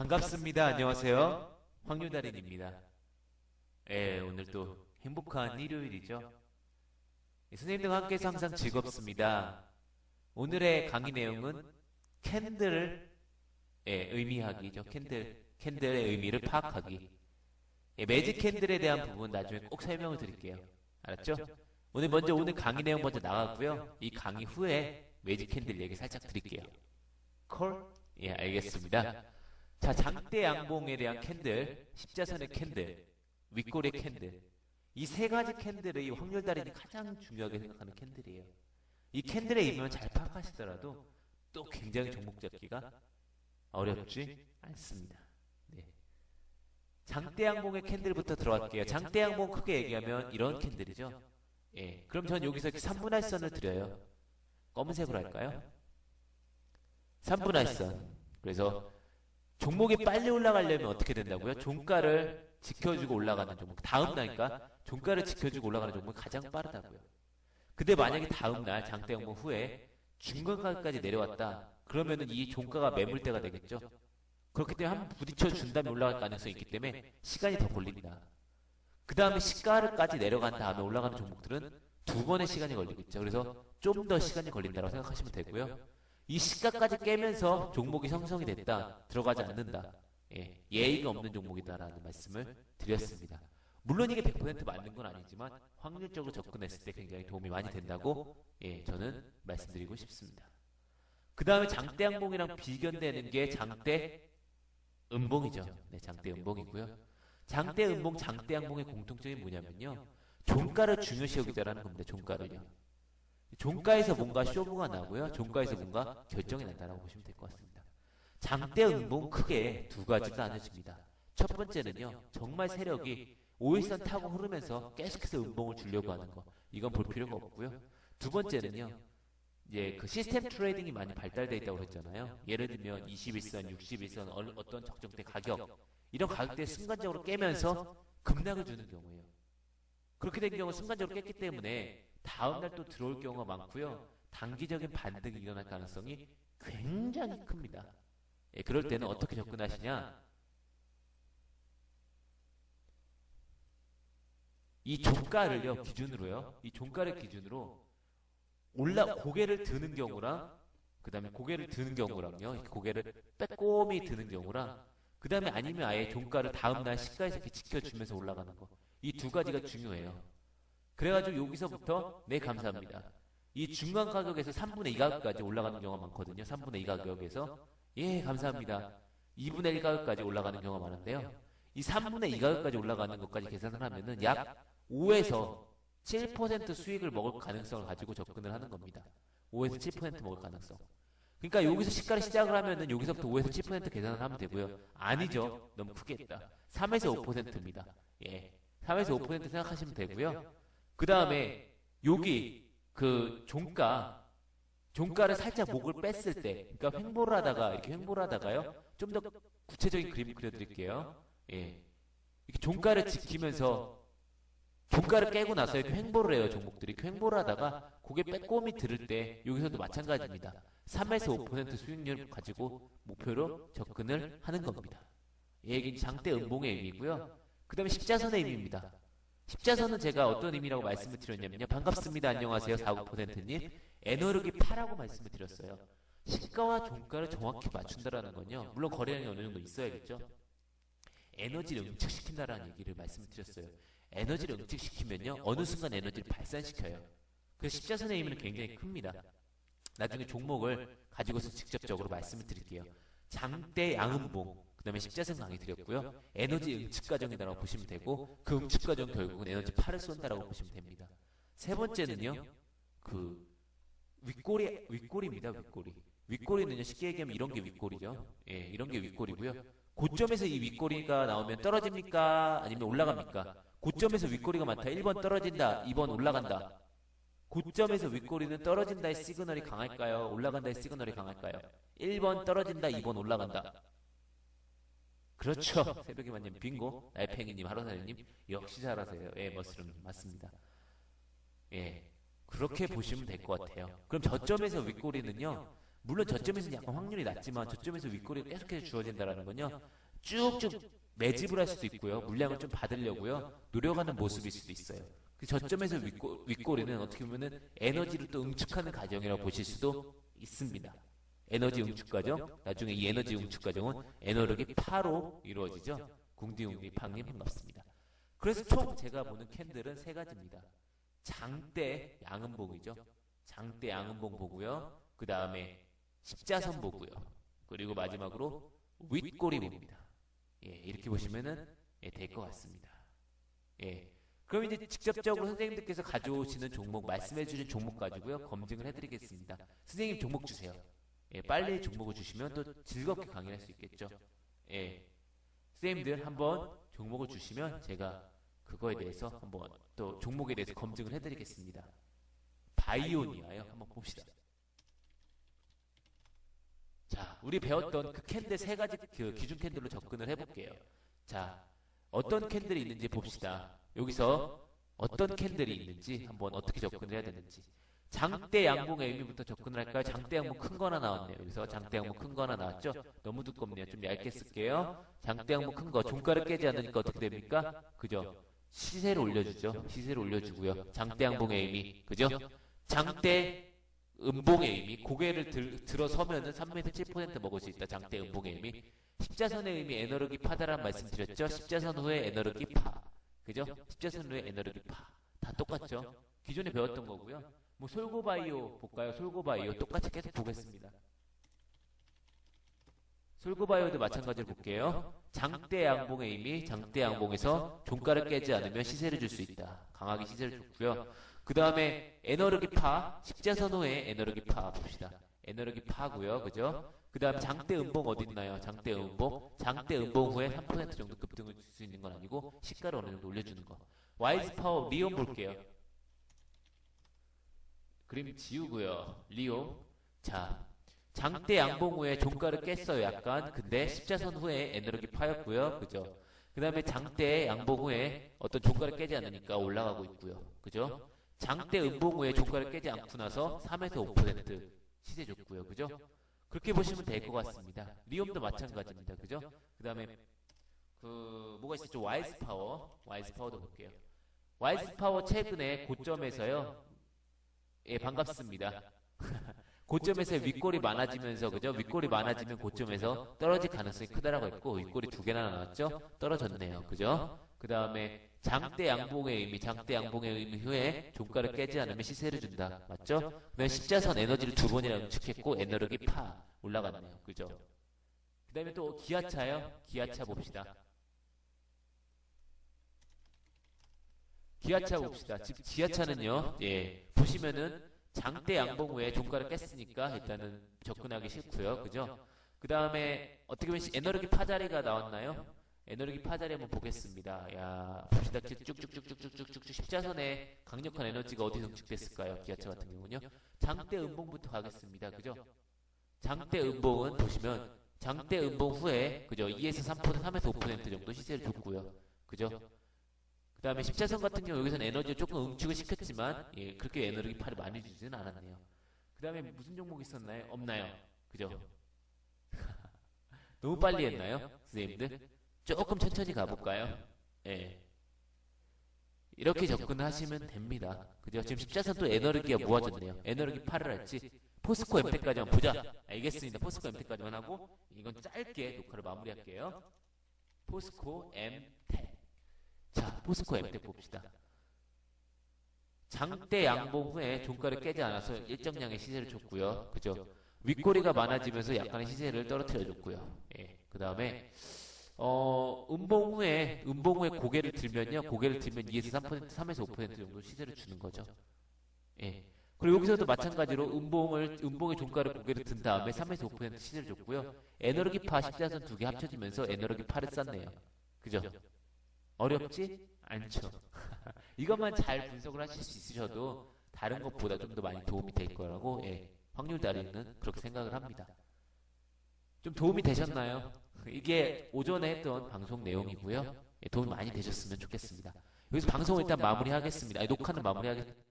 반갑습니다. 안녕하세요. 황유달인입니다. 오늘 또 행복한 일요일이죠. 선생님들과 함께해서 항상 즐겁습니다. 오늘의 강의 내용은 캔들을 의미하기죠. 캔들의 의미를 파악하기. 매직 캔들에 대한 부분 나중에 꼭 설명을 드릴게요. 알았죠? 오늘 강의 내용 먼저 나가고요. 이 강의 후에 매직 캔들 얘기 살짝 드릴게요. 콜? 알겠습니다. 자, 장대 양봉에 대한 캔들, 십자선의 캔들, 윗꼬리의 캔들. 이 세 가지 캔들의 확률달인이 가장 중요하게 생각하는 캔들이에요. 이 캔들의 의미만 잘 파악하시더라도 또 굉장히 종목 잡기가 어렵지 않습니다. 네. 장대 양봉의 캔들부터 들어갈게요. 장대 양봉 크게 얘기하면 이런 캔들이죠. 그럼 전 여기서 이렇게 3분할선을 드려요. 검은색으로 할까요? 3분할선. 그래서 종목이 빨리 올라가려면 어떻게 된다고요? 종가를 지켜주고 올라가는 종목. 다음 날이니까 종가를 지켜주고 올라가는 종목이 가장 빠르다고요. 근데 만약에 다음 날 장대 양봉 후에 중간가까지 내려왔다. 그러면은 이 종가가 매물대가 되겠죠. 그렇기 때문에 한번 부딪혀 준 다음에 올라갈 가능성이 있기 때문에 시간이 더 걸린다. 그 다음에 시가까지 내려간 다음에 올라가는 종목들은 두 번의 시간이 걸리겠죠. 그래서 좀 더 시간이 걸린다고 생각하시면 되고요. 이 시가까지 깨면서 종목이 형성이 됐다. 들어가지 않는다. 예의가 없는 종목이다라는 말씀을 드렸습니다. 물론 이게 100% 맞는 건 아니지만 확률적으로 접근했을 때 굉장히 도움이 많이 된다고 저는 말씀드리고 싶습니다. 그 다음에 장대 양봉이랑 비견되는 게 장대 음봉이죠. 장대 음봉이고요. 장대 음봉, 장대 양봉의 공통점이 뭐냐면요. 종가를 중요시 여기자라는 겁니다. 종가를요. 종가에서 뭔가 쇼부가 나고요. 종가에서 뭔가 결정이 난다라고 보시면 될 것 같습니다. 장대 음봉 크게 두 가지로 나눠집니다. 첫 번째는요. 정말 세력이 5일선 타고 흐르면서 계속해서 음봉을 주려고 하는 거. 이건 볼 필요가 없고요. 두 번째는요. 그 시스템 트레이딩이 많이 발달되어 있다고 그랬잖아요. 예를 들면 21선, 61선 어떤 적정대 가격 이런 가격대에 순간적으로 깨면서 급락을 주는 경우예요. 그렇게 된 경우 순간적으로 깼기 때문에 다음날 또 들어올 경우가 많고요. 단기적인 반등이 일어날 가능성이 굉장히 큽니다. 그럴 때는 어떻게 접근하시냐? 이 종가를요, 기준으로요. 이 종가를 기준으로 고개를 드는 경우랑 그 다음에 고개를 드는 경우랑요. 고개를 빼꼼히 드는 경우랑 그 다음에 아니면 아예 종가를 다음날 시가에서 이렇게 지켜주면서 올라가는 거. 이 두 가지가 중요해요. 그래가지고 여기서부터 감사합니다. 이 중간 가격에서 3분의 2 가격까지 올라가는 경우가 많거든요. 3분의 2 가격에서 감사합니다. 2분의 1 가격까지 올라가는 경우가 많은데요. 이 3분의 2 가격까지 올라가는 것까지 계산을 하면은 약 5에서 7% 수익을 먹을 가능성을 가지고 접근을 하는 겁니다. 5에서 7% 먹을 가능성. 그러니까 여기서 시가를 시작을 하면은 여기서부터 5에서 7% 계산을 하면 되고요. 아니죠. 너무 크게 했다. 3에서 5%입니다. 3에서 5% 생각하시면 되고요. 그 다음에 여기 그 종가를 살짝 목을 뺐을 때, 그러니까 횡보를 하다가 이렇게 횡보를 하다가요. 좀 더 구체적인 그림 그려드릴게요. 이렇게 종가를 지키면서 종가를 깨고 나서 이렇게 횡보를 해요. 종목들이 횡보를 하다가 고개 빼꼼히 들을 때 여기서도 마찬가지입니다. 3에서 5% 수익률 가지고 목표로 접근을 하는 겁니다. 이게 장대 음봉의 의미고요. 그 다음에 십자선의 의미입니다. 십자선은 제가 어떤 의미라고 말씀을 드렸냐면요. 반갑습니다. 안녕하세요. 49%님. 에너르기 파라고 말씀을 드렸어요. 시가와 종가를 정확히 맞춘다라는 건요. 물론 거래량이 어느 정도 있어야겠죠. 에너지를 응축시킨다라는 얘기를 말씀을 드렸어요. 에너지를 응축시키면요. 어느 순간 에너지를 발산시켜요. 그래서 십자선의 의미는 굉장히 큽니다. 나중에 종목을 가지고서 직접적으로 말씀을 드릴게요. 장대 양음봉. 그 다음에 십자선 강의 드렸고요. 에너지 응축 과정이라고 보시면 되고 그 응축 과정 결국은 에너지 팔을 쏜다라고 보시면 됩니다. 세 번째는요. 그 윗꼬리입니다. 윗꼬리는요. 쉽게 얘기하면 이런 게 윗꼬리죠. 이런 게 윗꼬리고요. 고점에서 이 윗꼬리가 나오면 떨어집니까? 아니면 올라갑니까? 고점에서 윗꼬리가 많다. 1번 떨어진다. 2번 올라간다. 고점에서 윗꼬리는 떨어진다의 시그널이 강할까요? 올라간다의 시그널이 강할까요? 1번 떨어진다. 2번 올라간다. 그렇죠. 새벽에 만님 빙고. 날팽이님, 하루살이님 역시 잘하세요. 머스름 맞습니다. 그렇게 보시면 될 것 같아요. 그럼 저점에서 윗꼬리는요. 물론 저점에서는 약간 확률이 낮지만 저점에서 윗꼬리가 계속해서 주어진다라는 건요. 쭉쭉 매집을 할 수도 있고요. 물량을 좀 받으려고요. 노력하는 모습일 수도 있어요. 그 저점에서 윗꼬리는 어떻게 보면은 에너지를 또 응축하는 과정이라고 보실 수도 있습니다. 에너지 응축 과정. 나중에 이 에너지 응축 과정은 에너력이 파로 이루어지죠. 궁디웅디 팡님 반갑습니다. 그래서 총 제가 보는 캔들은 세 가지입니다. 장대 양음봉이죠. 장대 양음봉 보고요. 그 다음에 십자선 보고요. 그리고 마지막으로 윗꼬리 봅니다. 예, 이렇게 보시면은 예, 될 것 같습니다. 예. 그럼 이제 직접적으로 선생님들께서 가져오시는 종목, 말씀해주신 종목 가지고요. 검증을 해드리겠습니다. 선생님 종목 주세요. 예, 빨리 종목을 주시면 또 즐겁게 강의할 수 있겠죠. 예. 선생님들 한번 종목을 주시면 제가 그거에 대해서 한번 또 종목에 대해서 검증을 해드리겠습니다. 바이오니아요. 한번 봅시다. 자, 우리 배웠던 그 캔들 세 가지 그 기준 캔들로 접근을 해볼게요. 자, 어떤 캔들이 있는지 봅시다. 여기서 어떤 캔들이 있는지 한번 어떻게 접근을 해야 되는지. 장대 양봉의 의미부터 접근을 할까요? 장대 양봉 큰 거 하나 나왔네요. 여기서 장대 양봉 큰 거 하나 나왔죠? 너무 두껍네요. 좀 얇게 쓸게요. 장대 양봉 큰 거. 종가를 깨지 않으니까 어떻게 됩니까? 그죠? 시세를 올려주죠. 시세를 올려주고요. 장대 양봉의 의미. 그죠? 장대 음봉의 의미. 고개를 들어서면은 3에서 7% 먹을 수 있다. 장대 음봉의 의미. 십자선의 의미 에너력이 파다란 말씀 드렸죠? 십자선 후에 에너력이 파. 그죠? 십자선 후에 에너력이 파. 다 똑같죠? 기존에 배웠던 거고요. 뭐 솔고바이오 볼까요? 솔고바이오 똑같이 계속 보겠습니다. 솔고바이오도 마찬가지로 볼게요. 장대 양봉의 의미, 장대 양봉에서 종가를 깨지 않으면 시세를 줄 수 있다. 강하게 시세를 줬고요. 그 다음에 에너력이 파, 십자선 후에 에너력이 파 봅시다. 에너력이 파고요. 그죠? 그 다음 장대 음봉 어디 있나요? 장대 음봉. 장대 음봉 후에 3% 정도 급등을 줄 수 있는 건 아니고 시가를 어느 정도 올려주는 거. 와이즈 파워 리온 볼게요. 그림 지우고요. 리온. 자, 장대 양봉 후에 종가를 깼어요. 약간. 근데 십자선 후에 에너력이 파였고요. 그죠? 그 다음에 장대 양봉 후에 어떤 종가를 깨지 않으니까 올라가고 있고요. 그죠? 장대 음봉 후에 종가를 깨지 않고 나서 3에서 5% 시세 줬고요. 그죠? 그렇게 보시면 될 것 같습니다. 리움도 마찬가지입니다. 그죠? 그 다음에 뭐가 있었죠? 와이즈 파워. 와이즈 파워도 볼게요. 와이즈 파워 최근에 고점에서요. 예, 반갑습니다. 고점에서 윗골이 많아지면서, 그죠? 윗골이 많아지면 고점에서 떨어질 가능성이 크다라고 했고, 윗골이 두 개나 나왔죠? 떨어졌네요. 그죠? 그 다음에 장대 양봉의 의미, 장대 양봉의 의미 후에 종가를 깨지 않으면 시세를 준다. 맞죠? 그 다음에 십자선 에너지를 두 번이나 응축했고, 에너력이 파 올라갔네요. 그죠? 그 다음에 또 기아차요? 기아차 봅시다. 기아차 봅시다. 지금 기아차는요, 예, 보시면은 장대 양봉 후에 종가를 깼으니까 일단은 접근하기 싫고요. 그죠? 그 다음에 어떻게 보면 에너력이 파자리가 나왔나요? 에너력이 파자리 한번 보겠습니다. 야, 봅시다. 쭉쭉쭉쭉쭉쭉쭉 십자선에 강력한 에너지가 어디서 응축됐을까요? 기아차 같은 경우는요. 장대 음봉부터 가겠습니다. 그죠? 장대 음봉은 보시면 장대 음봉 후에 그죠? 2에서 3%, 3에서 5% 정도 시세를 줬고요. 그죠? 그 다음에 십자선 같은 경우 여기서는 에너지를 조금 응축을 시켰지만 예, 그렇게 에너력이 팔이 많이 주지는 않았네요. 그 다음에 무슨 종목이 있었나요? 없나요? 그죠? 너무 빨리 했나요? 선생님들? 조금 천천히 가볼까요? 예. 이렇게 접근하시면 됩니다. 그죠? 지금 십자선도 에너력이가 모아졌네요. 에너력이 팔을 할지 포스코 엠텍까지만 보자. 알겠습니다. 포스코 엠텍까지만 하고 이건 짧게 녹화를 마무리할게요. 포스코 엠텍. 자, 포스코 엠텍 봅시다. 장대 양봉 후에 종가를 깨지 않아서 일정량의 시세를 줬고요. 그죠? 윗꼬리가 많아지면서 약간의 시세를 떨어뜨려 줬고요. 예. 그 다음에 음봉 후에 고개를 들면요. 고개를 들면 2에서 3%, 3에서 5% 정도 시세를 주는 거죠. 예. 그리고 여기서도 마찬가지로 음봉의 종가를 고개를 든 다음에 3에서 5% 시세를 줬고요. 에너력이파 십자선 두 개 합쳐지면서 에너력이파를 쌌네요. 그죠? 어렵지? 않죠. 이것만 잘 분석을 하실 수 있으셔도 다른 것보다 좀 더 많이 도움이 될 거라고 예, 확률 따리는 그렇게 생각을 합니다. 좀 도움이 되셨나요? 이게 오전에 했던 방송 내용이고요. 예, 도움이 많이 되셨으면 좋겠습니다. 여기서 방송을 일단 마무리하겠습니다. 녹화는 마무리하겠습니다.